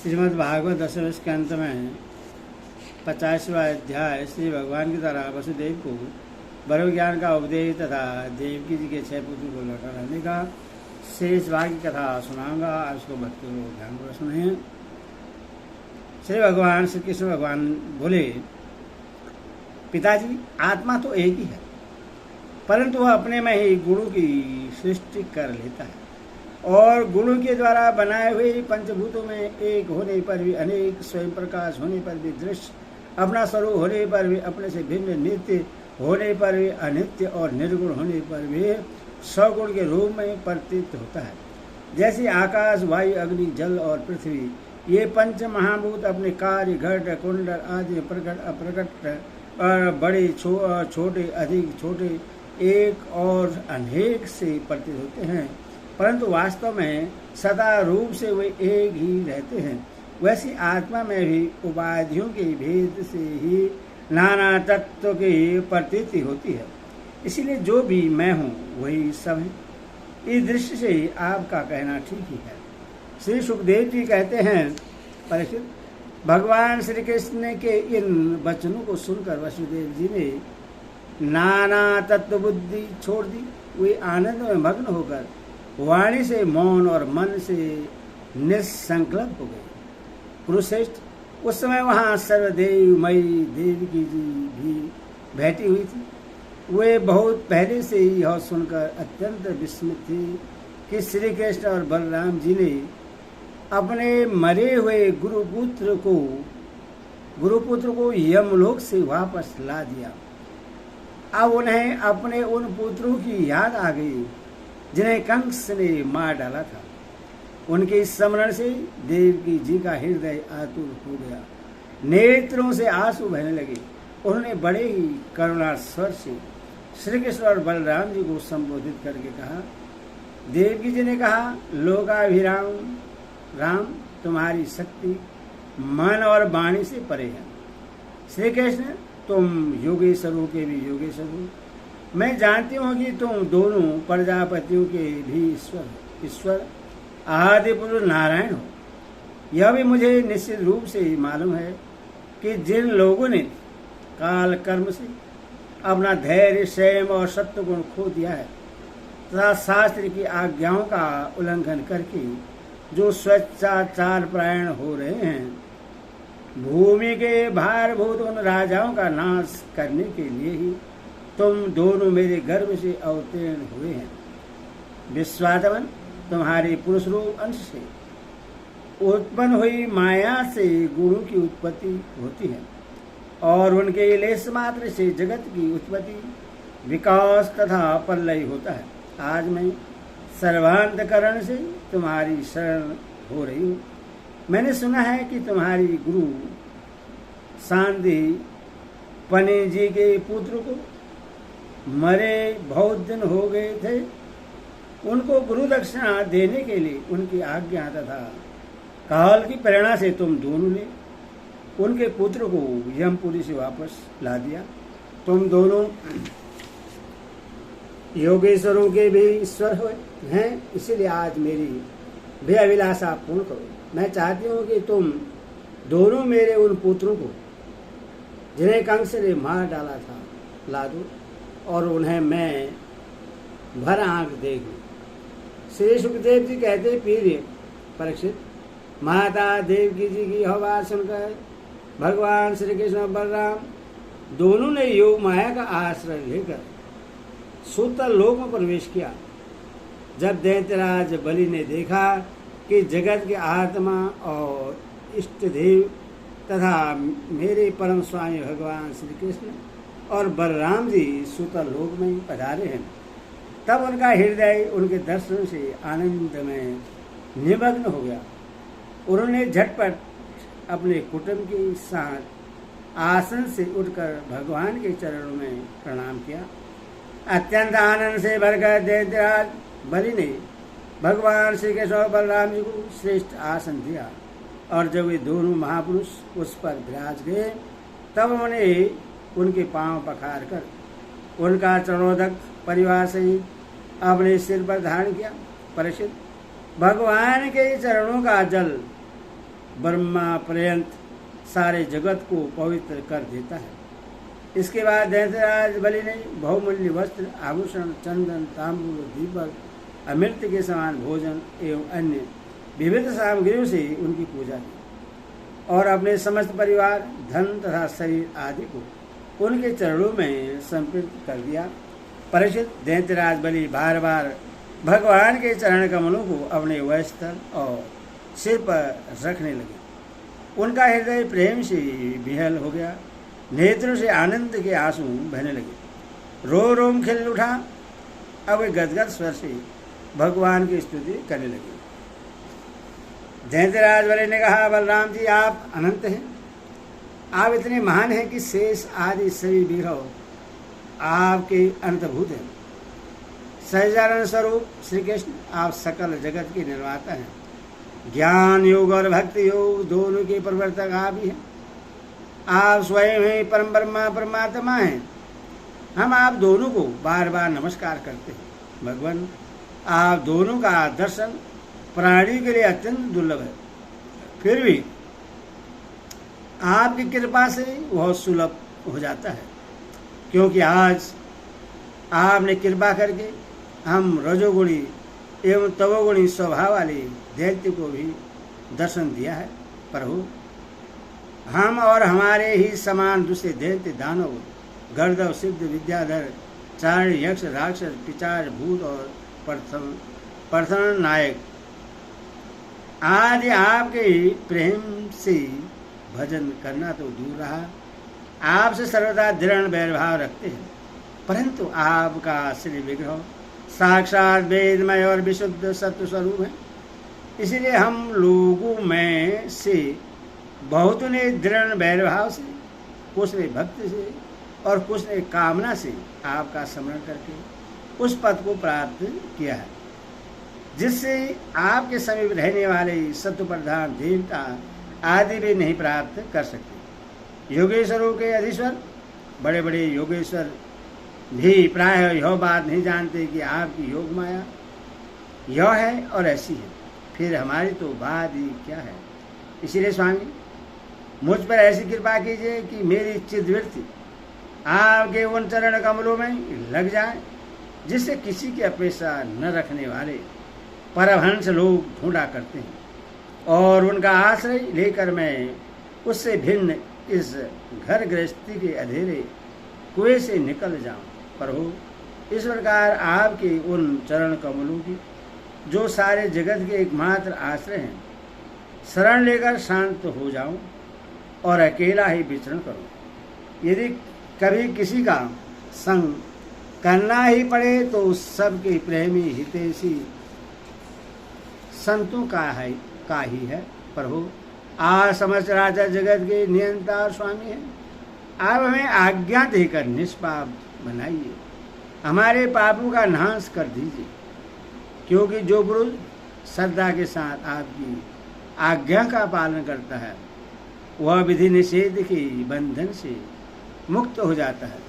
श्रीमद् भागवत दशम के अंत में 50वां अध्याय श्री भगवान की तरह वसुदेव को ब्रह्म ज्ञान का उपदेश तथा देवकी जी के 6 पुत्रों को लौटा लाने का शेष भाग की कथा सुनाऊंगा। आप इसको भक्ति को ध्यान पूर्वक सुनिए। श्री भगवान श्री कृष्ण भगवान बोले, पिताजी आत्मा तो एक ही है, परंतु वह अपने में ही गुणों की सृष्टि कर लेता है और गुणों के द्वारा बनाए हुए पंचभूतों में एक होने पर भी अनेक, स्वयं प्रकाश होने पर भी दृश्य, अपना स्वरूप होने पर भी अपने से भिन्न, नित्य होने पर भी अनित्य और निर्गुण होने पर भी सगुण के रूप में प्रतीत होता है। जैसे आकाश, वायु, अग्नि, जल और पृथ्वी, ये पंच महाभूत अपने कार्य, घट, कुंडल आदि प्रकट अप्रकट और बड़े छोटे, अधिक छोटे, एक और अनेक से प्रतीत होते हैं, परंतु वास्तव में सदा रूप से वे एक ही रहते हैं। वैसी आत्मा में भी उपाधियों के भेद से ही नाना तत्व की प्रतीति होती है। इसलिए जो भी मैं हूँ वही सब है। इस दृष्टि से आपका कहना ठीक ही है। श्री सुखदेव जी कहते हैं, परीक्षित, भगवान श्री कृष्ण के इन वचनों को सुनकर वसुदेव जी ने नाना तत्व बुद्धि छोड़ दी। वे आनंद में मग्न होकर वाणी से मौन और मन से निसंकल्प हो गए। कुरुश्रेष्ठ, उस समय वहाँ सर्वदेवमयी देवकी जी भी बैठी हुई थी। वे बहुत पहले से ही यह सुनकर अत्यंत विस्मित थे कि श्री कृष्ण और बलराम जी ने अपने मरे हुए गुरुपुत्र को यमलोक से वापस ला दिया। अब उन्हें अपने उन पुत्रों की याद आ गई जिन्हें कंस ने मार डाला था। उनके स्मरण से देवकी जी का हृदय आतुर हो गया, नेत्रों से आंसू बहने लगे। उन्होंने बड़े ही करुणा स्वर से श्री कृष्ण और बलराम जी को संबोधित करके कहा। देवकी जी ने कहा, लोकाभिराम राम, तुम्हारी शक्ति मन और वाणी से परे है। श्री कृष्ण, तुम योगेश्वरों के भी योगेश्वर हो। मैं जानती हूँ कि तुम दोनों प्रजापतियों के भी ईश्वर आदि पुरुष नारायण हो। यह भी मुझे निश्चित रूप से मालूम है कि जिन लोगों ने काल कर्म से अपना धैर्य, संयम और सत्व गुण खो दिया है तथा शास्त्र की आज्ञाओं का उल्लंघन करके जो स्वेच्छाचार परायण हो रहे हैं, भूमि के भारभूत उन राजाओं का नाश करने के लिए ही तुम दोनों मेरे गर्भ से अवतीर्ण हुए हैं। विश्वात्मन, तुम्हारे पुरुष रूप अंश से उत्पन्न हुई माया से गुणों की उत्पत्ति होती है और उनके लेस मात्र से जगत की उत्पत्ति, विकास तथा प्रलय होता है। आज मैं सर्वांतकरण से तुम्हारी शरण हो रही हूँ। मैंने सुना है कि तुम्हारी गुरु सांदी पने जी के पुत्र को मरे बहुत दिन हो गए थे। उनको गुरु दक्षिणा देने के लिए उनकी आज्ञा तथा काल की प्रेरणा से तुम दोनों ने उनके पुत्र को यमपुरी से वापस ला दिया। तुम दोनों योगेश्वरों के भी ईश्वर हैं, इसीलिए आज मेरी बेअभिलाषा पूर्ण करो। मैं चाहती हूँ कि तुम दोनों मेरे उन पुत्रों को जिन्हें कंस ने मार डाला था ला दो और उन्हें मैं भर आंख देखूं। श्री सुखदेव जी कहते, प्रिय परीक्षित, माता देवकी जी की यह बात सुनकर भगवान श्री कृष्ण और बलराम दोनों ने योग माया का आश्रय लेकर सूतल लोक में प्रवेश किया। जब दैत्यराज बलि ने देखा कि जगत के आत्मा और इष्ट देव तथा मेरे परम स्वामी भगवान श्री कृष्ण और बलराम जी सूतल लोक में पधारे हैं, तब उनका हृदय उनके दर्शन से आनंद में निमग्न हो गया। उन्होंने झटपट अपने कुटुंब के साथ आसन से उठकर भगवान के चरणों में प्रणाम किया। अत्यंत आनंद से भरकर दैत्यराज बलि ने भगवान श्री कृष्ण और बलराम जी को श्रेष्ठ आसन दिया और जब वे दोनों महापुरुष उस पर विराज गए, तब उन्होंने उनके पांव पखार कर उनका चरणोदक परिवार सहित अपने सिर पर धारण किया। परीक्षित, भगवान के चरणों का जल ब्रह्मा पर्यंत सारे जगत को पवित्र कर देता है। इसके बाद दैत्यराज बलि ने बहुमूल्य वस्त्र, आभूषण, चंदन, तांबूल, दीपक, अमृत के समान भोजन एवं अन्य विविध सामग्रियों से उनकी पूजा की और अपने समस्त परिवार, धन तथा शरीर आदि को उनके चरणों में समर्पित कर दिया। परीक्षित, दैत्यराज बलि बार बार भगवान के चरण कमलों को अपने वस्त्र और सिर पर रखने लगे। उनका हृदय प्रेम से विहल हो गया, नेत्रों से आनंद के आंसू बहने लगे, रोम खिल उठा। अब वे गदगद स्वर से भगवान की स्तुति करने लगे। दैत्यराज बलि ने कहा, बलराम जी आप अनंत हैं, आप इतने महान हैं कि शेष आदि सभी विग्रह आपके अंतर्भूत हैं। सहजानंद स्वरूप श्री कृष्ण, आप सकल जगत के निर्माता हैं। ज्ञान योग और भक्ति योग दोनों के प्रवर्तक आप ही हैं। आप स्वयं ही परम ब्रह्मा परमात्मा हैं। हम आप दोनों को बार बार नमस्कार करते हैं। भगवान, आप दोनों का दर्शन प्राणी के लिए अत्यंत दुर्लभ है, फिर भी आपकी कृपा से बहुत सुलभ हो जाता है, क्योंकि आज आपने कृपा करके हम रजोगुणी एवं तमोगुणी स्वभाव वाले दैत्य को भी दर्शन दिया है। प्रभु, हम और हमारे ही समान दूसरे दैत्य, दानव, गर्दव, सिद्ध, विद्याधर, चारण, यक्ष, राक्षस, पिचाच, भूत और प्रथम नायक आदि आपके प्रेम से भजन करना तो दूर रहा, आपसे सर्वदा दृढ़ वैरभाव रखते हैं, परंतु आपका श्री विग्रह साक्षात वेदमय और विशुद्ध सत्य स्वरूप है। इसलिए हम लोगों में से बहुत ने दृढ़ वैरभाव से, कुछ ने भक्ति से और कुछ ने कामना से आपका स्मरण करके उस पद को प्राप्त किया है, जिससे आपके समीप रहने वाले सत्व प्रधान देवता आदि भी नहीं प्राप्त कर सकते। योगेश्वरों के अधीश्वर बड़े बड़े योगेश्वर भी प्रायः यह बात नहीं जानते कि आपकी योग माया यह है और ऐसी है, फिर हमारी तो बात ही क्या है। इसीलिए स्वामी, मुझ पर ऐसी कृपा कीजिए कि मेरी चित्तवृत्ति आपके उन चरण कमलों में लग जाए, जिससे किसी की अपेक्षा न रखने वाले परमहंस लोग ढूंढा करते हैं, और उनका आश्रय लेकर मैं उससे भिन्न इस घर गृहस्थी के अंधेरे कुएं से निकल जाऊं। प्रभु, इस प्रकार आपके उन चरण कमलों की, जो सारे जगत के एकमात्र आश्रय हैं, शरण लेकर शांत हो जाऊं और अकेला ही विचरण करूं। यदि कभी किसी का संग करना ही पड़े तो सबके प्रेमी हितैषी संतों का ही है। प्रभु, आप समस्त राजा जगत के नियंता और स्वामी हैं। आप हमें आज्ञा देकर निष्पाप बनाइए, हमारे पापों का नाश कर दीजिए, क्योंकि जो पुरुष श्रद्धा के साथ आपकी आज्ञा का पालन करता है, वह विधि निषेध के बंधन से मुक्त हो जाता है।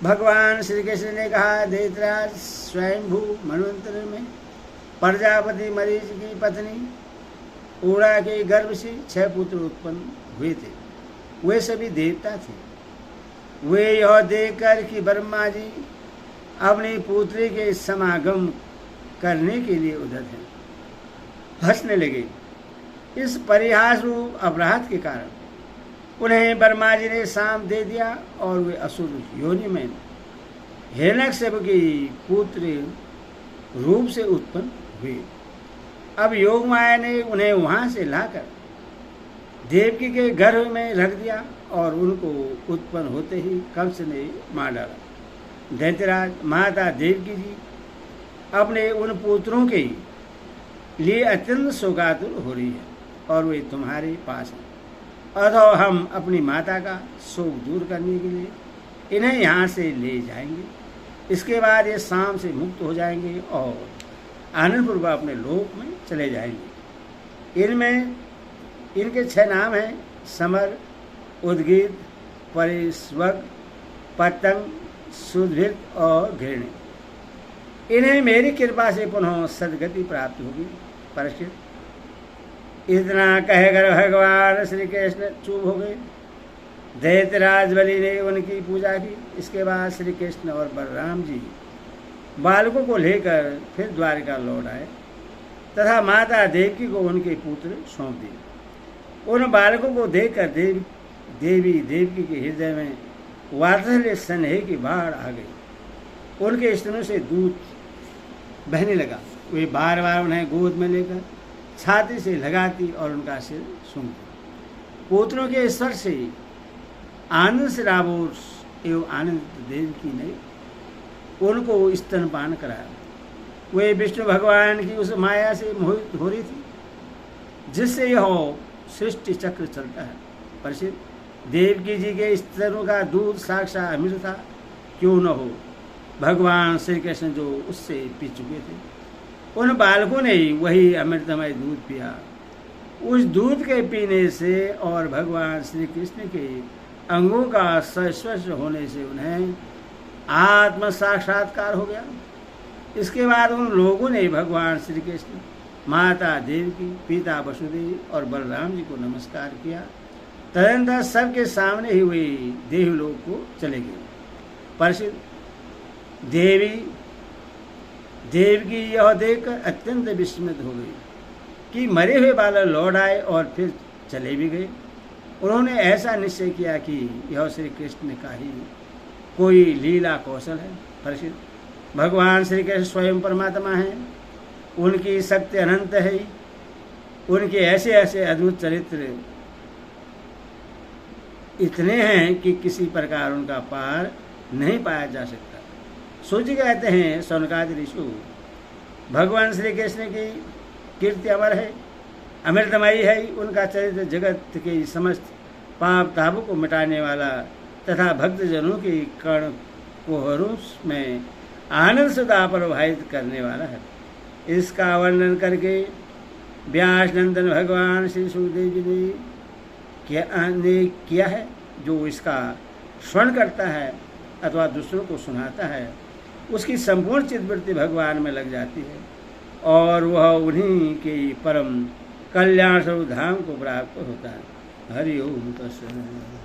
भगवान श्री कृष्ण ने कहा, दैत्यराज स्वयंभू मनवंतर में प्रजापति मरीच की पत्नी ऊड़ा के गर्भ से 6 पुत्र उत्पन्न हुए थे। वे सभी देवता थे। वे यह देखकर कि ब्रह्मा जी अपनी पुत्री के समागम करने के लिए उधर हैं, हंसने लगे। इस परिहास रूप अपराध के कारण उन्हें ब्रह्मा जी ने शाप दे दिया और वे असुर योनि में हिरण्यकश्यप की पुत्र रूप से उत्पन्न हुए। अब योग माया ने उन्हें वहां से लाकर देवकी के गर्भ में रख दिया और उनको उत्पन्न होते ही कंस ने मार डाला। दैत्यराज, माता देवकी जी अपने उन पुत्रों के लिए अत्यंत शोकातुर हो रही है और वे तुम्हारे पास हैं। अतः हम अपनी माता का शोक दूर करने के लिए इन्हें यहाँ से ले जाएंगे। इसके बाद ये शाम से मुक्त हो जाएंगे और आनंदपूर्वक अपने लोक में चले जाएंगे। इनमें इनके 6 नाम हैं: समर, उद्गीत, परिस्वग, पतंग, सुधृत और घृण्य। इन्हें मेरी कृपा से पुनः सदगति प्राप्त होगी। परीक्षित, इतना कहकर भगवान श्री कृष्ण चुप हो गए। दैत्यराज बलि ने उनकी पूजा की। इसके बाद श्री कृष्ण और बलराम जी बालकों को लेकर फिर द्वारका लौट आए तथा माता देवकी को उनके पुत्र सौंप दिए। उन बालकों को देखकर देवी देवकी के हृदय में वात्सल्य स्नेह की बाढ़ आ गई। उनके स्तनों से दूध बहने लगा। वे बार बार उन्हें गोद में लेकर छाती से लगाती और उनका सिर सूंघती। पुत्रों के स्वर से आनंद से राबोर एवं आनंद देवकी ने उनको स्तनपान कराया। वे विष्णु भगवान की उस माया से मोहित हो रही थी जिससे यह सृष्टि चक्र चलता है। परिचित, देवकी जी के स्तनों का दूध साक्षात अमृत था। क्यों न हो, भगवान श्री कृष्ण जो उससे पी चुके थे, उन बालकों ने वही अमृतमय दूध पिया। उस दूध के पीने से और भगवान श्री कृष्ण के अंगों का स्पर्श होने से उन्हें आत्म साक्षात्कार हो गया। इसके बाद उन लोगों ने भगवान श्री कृष्ण, माता देवकी, पिता वसुदेव और बलराम जी को नमस्कार किया। तदनंतर सबके सामने ही वे देवलोक को चले गए। परिचित, देवकी यह देखकर अत्यंत विस्मित हो गई कि मरे हुए बालक लौट आए और फिर चले भी गए। उन्होंने ऐसा निश्चय किया कि यह श्री कृष्ण का ही कोई लीला कौशल है। परिचित, भगवान श्री कृष्ण स्वयं परमात्मा हैं। उनकी शक्ति अनंत है। उनके ऐसे ऐसे अद्भुत चरित्र इतने हैं कि किसी प्रकार उनका पार नहीं पाया जा सकता। सूर्य कहते हैं, सौनकादि ऋषि, भगवान श्री कृष्ण की कीर्ति अमर है, अमृतमयी है। उनका चरित्र जगत के समस्त पाप तापों को मिटाने वाला तथा भक्तजनों की कर्ण कोहरों में आनंद सुधा प्रवाहित करने वाला है। इसका वर्णन करके व्यास नंदन भगवान श्री सुखदेव जी ने किया है। जो इसका श्रवण करता है अथवा दूसरों को सुनाता है, उसकी संपूर्ण चित्तवृत्ति भगवान में लग जाती है और वह उन्हीं के परम कल्याण स्वरूप धाम को प्राप्त होता है। हरि ओम तत्सत।